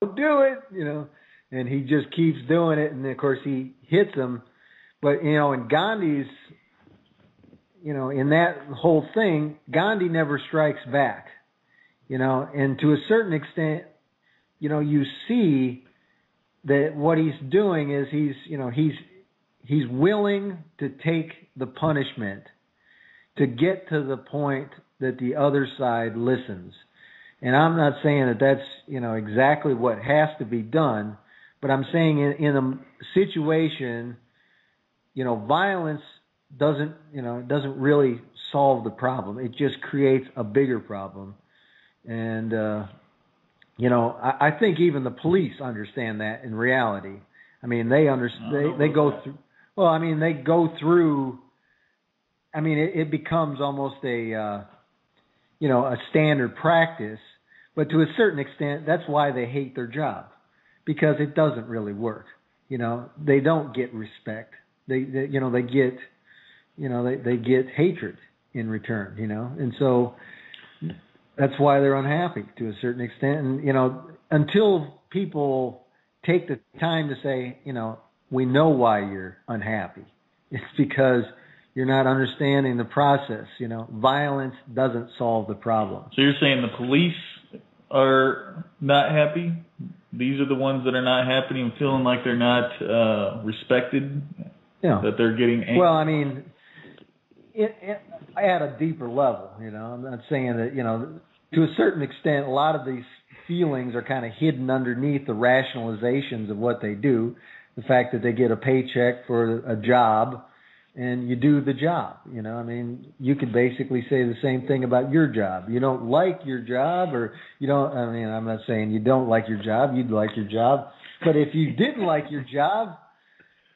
do it, and he just keeps doing it, and of course he hits him. But in Gandhi's, in that whole thing, Gandhi never strikes back, and to a certain extent, you see that what he's doing is he's willing to take the punishment to get to the point that the other side listens. And I'm not saying that that's, exactly what has to be done, but I'm saying in a situation, violence doesn't really solve the problem. It just creates a bigger problem. And, I think even the police understand that in reality. I mean, they understand, they go through, it becomes almost a standard practice, but to a certain extent, that's why they hate their job, because it doesn't really work. They don't get respect. They get hatred in return, and so that's why they're unhappy to a certain extent. And, until people take the time to say, we know why you're unhappy. It's because you're not understanding the process. Violence doesn't solve the problem. So you're saying the police are not happy? These are the ones that are not happy and feeling like they're not respected, that they're getting angry? Well, I mean, at a deeper level, I'm not saying that, to a certain extent, a lot of these feelings are kind of hidden underneath the rationalizations of what they do. The fact that they get a paycheck for a job and you do the job, you could basically say the same thing about your job. You don't like your job, or I'm not saying you don't like your job, you'd like your job. But if you didn't like your job,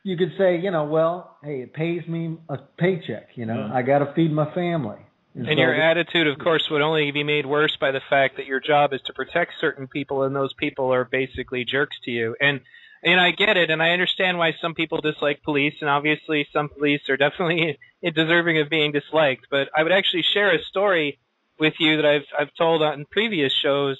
you could say, hey, it pays me a paycheck, I got to feed my family. And so your attitude, of course, would only be made worse by the fact that your job is to protect certain people, and those people are basically jerks to you. And I get it, and I understand why some people dislike police, and obviously some police are definitely deserving of being disliked. But I would actually share a story with you that I've told on previous shows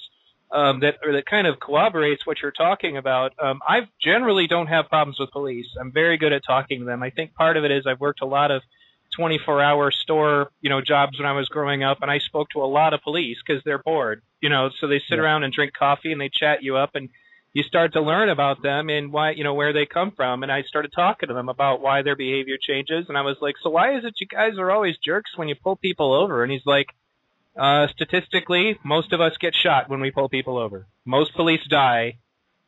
that kind of corroborates what you're talking about. I generally don't have problems with police. I'm very good at talking to them. I think part of it is I've worked a lot of 24-hour store, jobs when I was growing up, and I spoke to a lot of police because they're bored, so they sit around and drink coffee and they chat you up, and you start to learn about them and why, where they come from. And I started talking to them about why their behavior changes, and I was like, so why is it you guys are always jerks when you pull people over? And he's like, statistically, most of us get shot when we pull people over. Most police die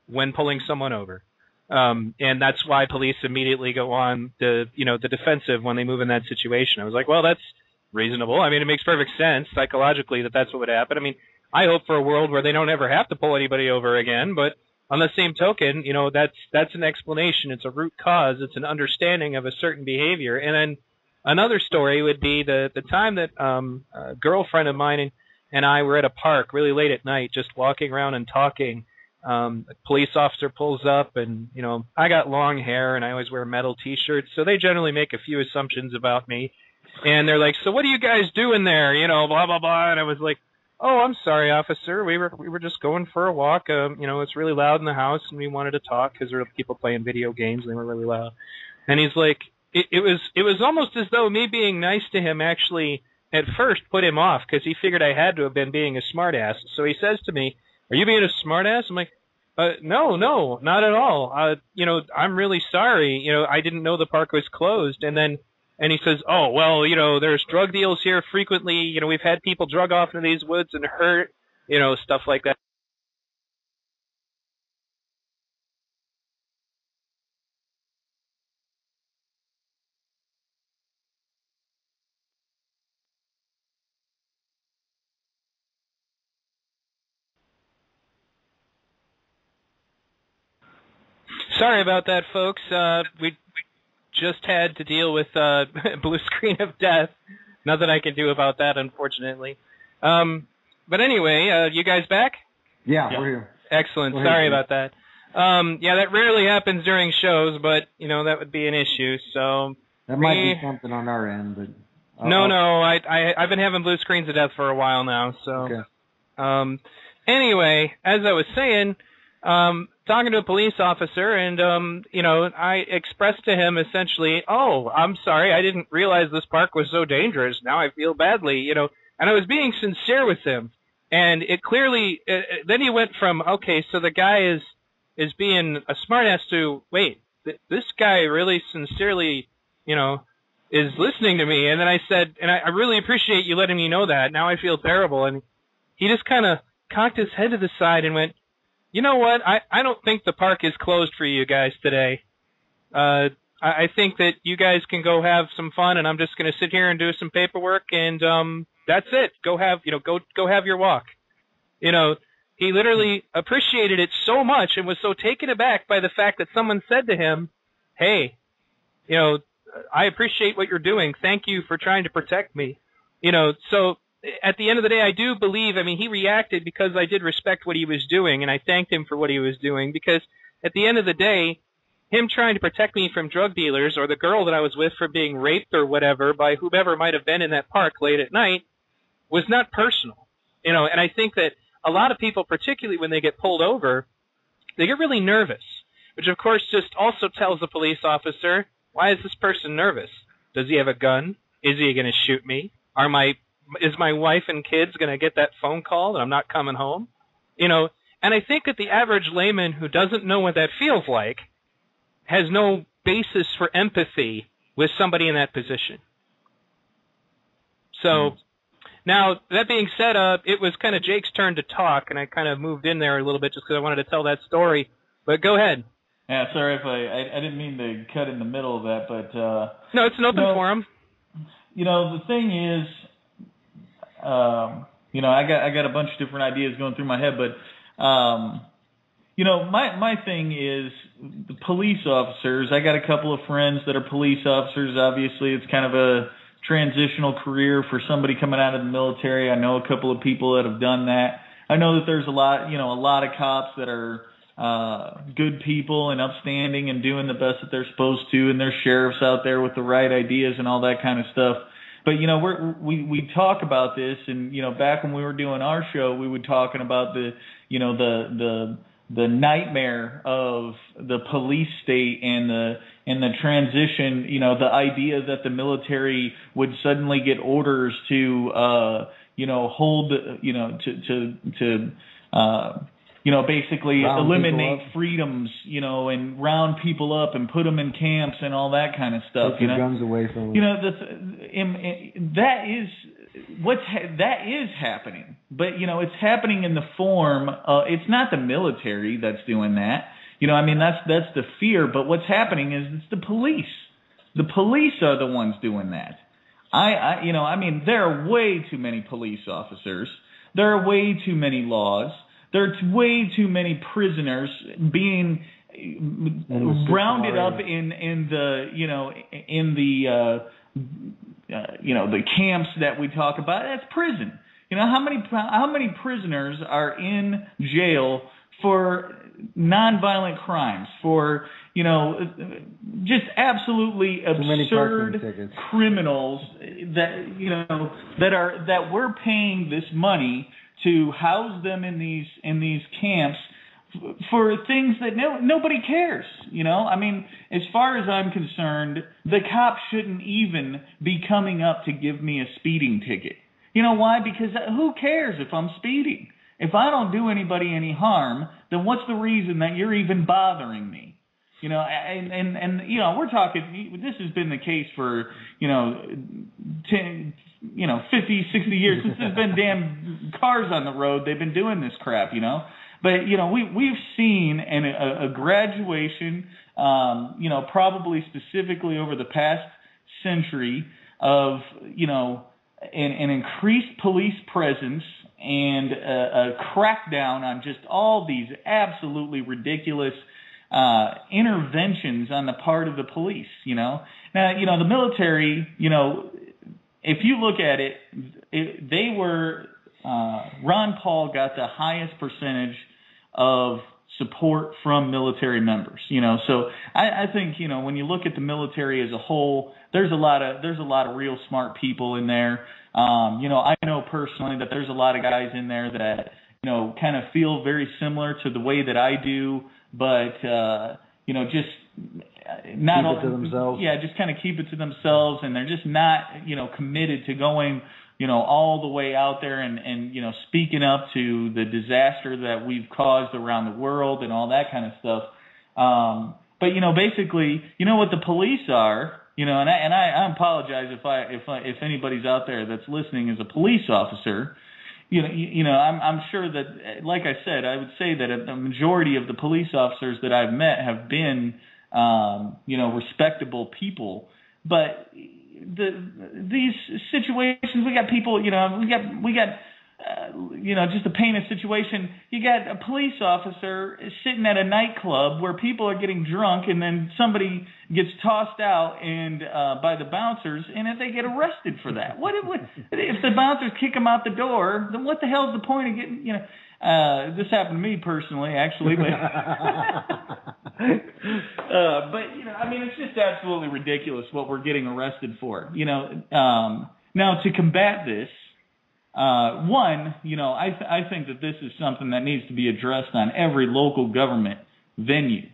when pulling someone over. And that's why police immediately go on the defensive when they move in that situation. I was like, well, that's reasonable. I mean, it makes perfect sense psychologically that that's what would happen. I mean, I hope for a world where they don't ever have to pull anybody over again. But on the same token, that's an explanation. It's a root cause. It's an understanding of a certain behavior. And then another story would be the time that a girlfriend of mine and I were at a park really late at night, just walking around and talking. A police officer pulls up, and I got long hair and I always wear metal T-shirts, so they generally make a few assumptions about me. And they're like, "So what are you guys doing there?" Blah blah blah. And I was like, "Oh, I'm sorry, officer. We were just going for a walk. It's really loud in the house, and we wanted to talk because there were people playing video games and they were really loud." And he's like, it was almost as though me being nice to him actually at first put him off, because he figured I had to have been being a smartass. So he says to me, "Are you being a smartass?" I'm like, no, not at all. I'm really sorry. I didn't know the park was closed." And he says, "Oh, well, there's drug deals here frequently. We've had people drug off into these woods and hurt, stuff like that." Sorry about that, folks. We just had to deal with blue screen of death. Nothing I can do about that, unfortunately. But anyway, you guys back? Yeah, we're here. Excellent. Sorry about that. That rarely happens during shows, but that would be an issue. So that might be something on our end, but no. I've been having blue screens of death for a while now. So okay. Anyway, as I was saying, talking to a police officer, and I expressed to him essentially, "Oh, I'm sorry, I didn't realize this park was so dangerous. Now I feel badly," and I was being sincere with him. And it clearly, then he went from, okay, so the guy is being a smartass to, wait, this guy really sincerely, is listening to me. And then I said, and I really appreciate you letting me know that. Now I feel terrible. And he just kind of cocked his head to the side and went, you know what? I don't think the park is closed for you guys today. I think that you guys can go have some fun, and I'm just going to sit here and do some paperwork, and that's it. Go have your walk. He literally appreciated it so much and was so taken aback by the fact that someone said to him, "Hey, I appreciate what you're doing. Thank you for trying to protect me." So at the end of the day, I do believe, he reacted because I did respect what he was doing, and I thanked him for what he was doing, because at the end of the day, him trying to protect me from drug dealers or the girl that I was with from being raped or whatever by whomever might have been in that park late at night was not personal. And I think that a lot of people, particularly when they get pulled over, they get really nervous, which of course just also tells the police officer, why is this person nervous? Does he have a gun? Is he going to shoot me? Is my wife and kids going to get that phone call that I'm not coming home? And I think that the average layman who doesn't know what that feels like has no basis for empathy with somebody in that position. So, now, that being said, it was kind of Jake's turn to talk, and I kind of moved in there a little bit just because I wanted to tell that story. But go ahead. Yeah, sorry if I didn't mean to cut in the middle of that, but... no, it's an open forum. The thing is, I got a bunch of different ideas going through my head, but... my thing is the police officers. I got a couple of friends that are police officers. Obviously, it's kind of a transitional career for somebody coming out of the military. I know a couple of people that have done that. I know that there's a lot of cops that are good people and upstanding and doing the best that they're supposed to, and there's sheriffs out there with the right ideas and all that kind of stuff. But we talk about this, and back when we were doing our show, we were talking about the nightmare of the police state and the transition, the idea that the military would suddenly get orders to hold, basically round eliminate freedoms, and round people up and put them in camps and all that kind of stuff. Take the guns away from them. That is happening, but it's happening in the form. It's not the military that's doing that. That's the fear. But what's happening is it's the police. The police are the ones doing that. There are way too many police officers. There are way too many laws. There are way too many prisoners being rounded up in the camps that we talk about. That's prison. How many prisoners are in jail for nonviolent crimes, for just absolutely absurd criminals that we're paying this money to house them in these camps for things that nobody cares. As far as I'm concerned, the cops shouldn't even be coming up to give me a speeding ticket. You know why? Because who cares if I'm speeding? If I don't do anybody any harm, then what's the reason that you're even bothering me? We're talking, this has been the case for, 10, 50, 60 years. Since there's been damn cars on the road, they've been doing this crap, But, we've seen a graduation, probably specifically over the past century of, an increased police presence and a crackdown on just all these absolutely ridiculous interventions on the part of the police, Now, the military, if you look at it, they were, Ron Paul got the highest percentage of support from military members, So I think, when you look at the military as a whole, there's a lot of real smart people in there. I know personally that there's a lot of guys in there that, kind of feel very similar to the way that I do, but just not keep it to themselves. Yeah, just kind of keep it to themselves, and they're just not committed to going all the way out there and speaking up to the disaster that we've caused around the world and all that kind of stuff. But basically, what the police are, and I apologize if anybody's out there that's listening is a police officer. I'm sure that, like I said, I would say that a majority of the police officers that I've met have been, respectable people. But these situations, we got people, just to paint a situation, you got a police officer sitting at a nightclub where people are getting drunk, and then somebody gets tossed out and by the bouncers, and if they get arrested for that, what if the bouncers kick them out the door? Then what the hell is the point of getting? This happened to me personally, actually, but it's just absolutely ridiculous what we're getting arrested for. Now to combat this. I think that this is something that needs to be addressed on every local government venue.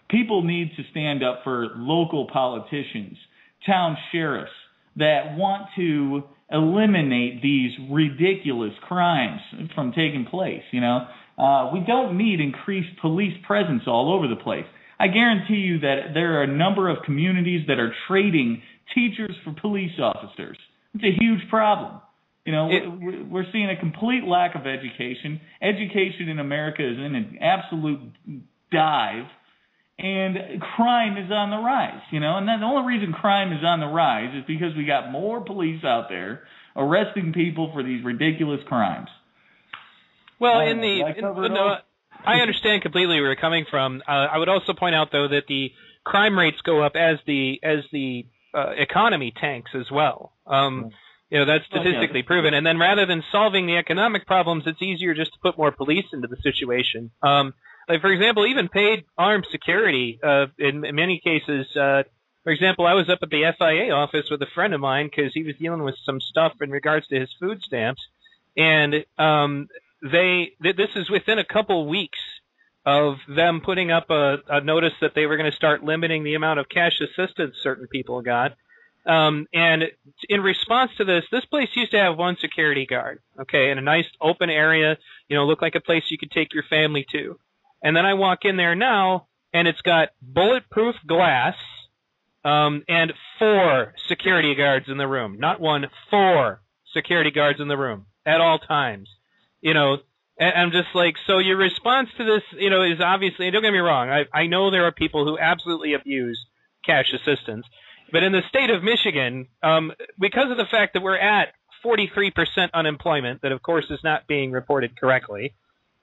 People need to stand up for local politicians, town sheriffs that want to eliminate these ridiculous crimes from taking place. We don't need increased police presence all over the place. I guarantee you that there are a number of communities that are trading teachers for police officers. It's a huge problem. We're seeing a complete lack of education. Education in America is in an absolute dive, and crime is on the rise. And the only reason crime is on the rise is because we got more police out there arresting people for these ridiculous crimes. Well, I understand completely where you're coming from. I would also point out, though, that the crime rates go up as the economy tanks as well. That's statistically proven. And then rather than solving the economic problems, it's easier just to put more police into the situation. For example, even paid armed security, in many cases, for example, I was up at the FIA office with a friend of mine because he was dealing with some stuff in regards to his food stamps. And this is within a couple weeks of them putting up a notice that they were going to start limiting the amount of cash assistance certain people got. And in response to this place used to have one security guard, okay, in a nice open area, looked like a place you could take your family to. And then I walk in there now, and it's got bulletproof glass, and 4 security guards in the room. Not 1, 4 security guards in the room at all times. And I'm just like, so your response to this, is obviously, don't get me wrong, I know there are people who absolutely abuse cash assistance. But in the state of Michigan, because of the fact that we're at 43% unemployment, that of course is not being reported correctly,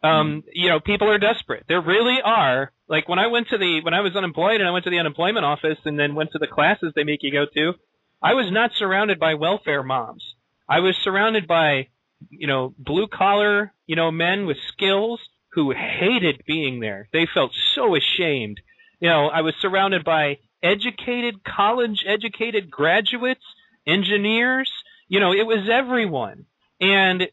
people are desperate. There really are. Like when I was unemployed and I went to the unemployment office and then went to the classes they make you go to, I was not surrounded by welfare moms. I was surrounded by, blue collar, men with skills who hated being there. They felt so ashamed. I was surrounded by college-educated graduates, engineers. It was everyone. And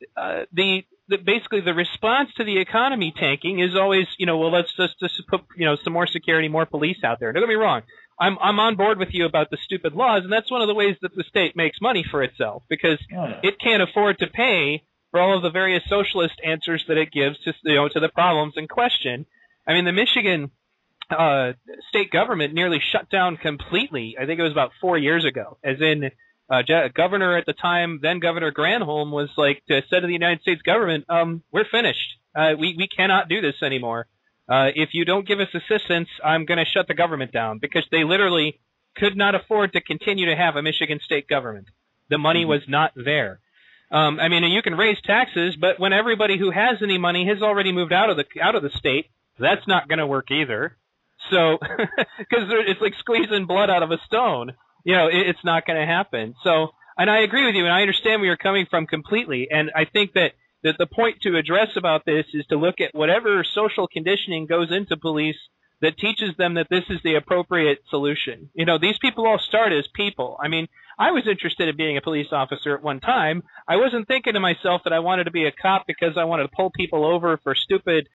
basically the response to the economy tanking is always, let's just put, some more security, more police out there. Don't get me wrong. I'm on board with you about the stupid laws, and that's one of the ways that the state makes money for itself, because it can't afford to pay for all of the various socialist answers that it gives to the problems in question. I mean, the Michigan state government nearly shut down completely. I think it was about 4 years ago, as in governor at the time, then Governor Granholm, was like, said to the United States government, we're finished. We cannot do this anymore. If you don't give us assistance, I'm going to shut the government down, because they literally could not afford to continue to have a Michigan state government. The money was not there. You can raise taxes, but when everybody who has any money has already moved out of the state, that's not going to work either. So, because it's like squeezing blood out of a stone. It's not going to happen. So, and I agree with you, and I understand where you're coming from completely. And I think that the point to address about this is to look at whatever social conditioning goes into police that teaches them that this is the appropriate solution. You know, these people all start as people. I mean, I was interested in being a police officer at one time. I wasn't thinking to myself that I wanted to be a cop because I wanted to pull people over for stupid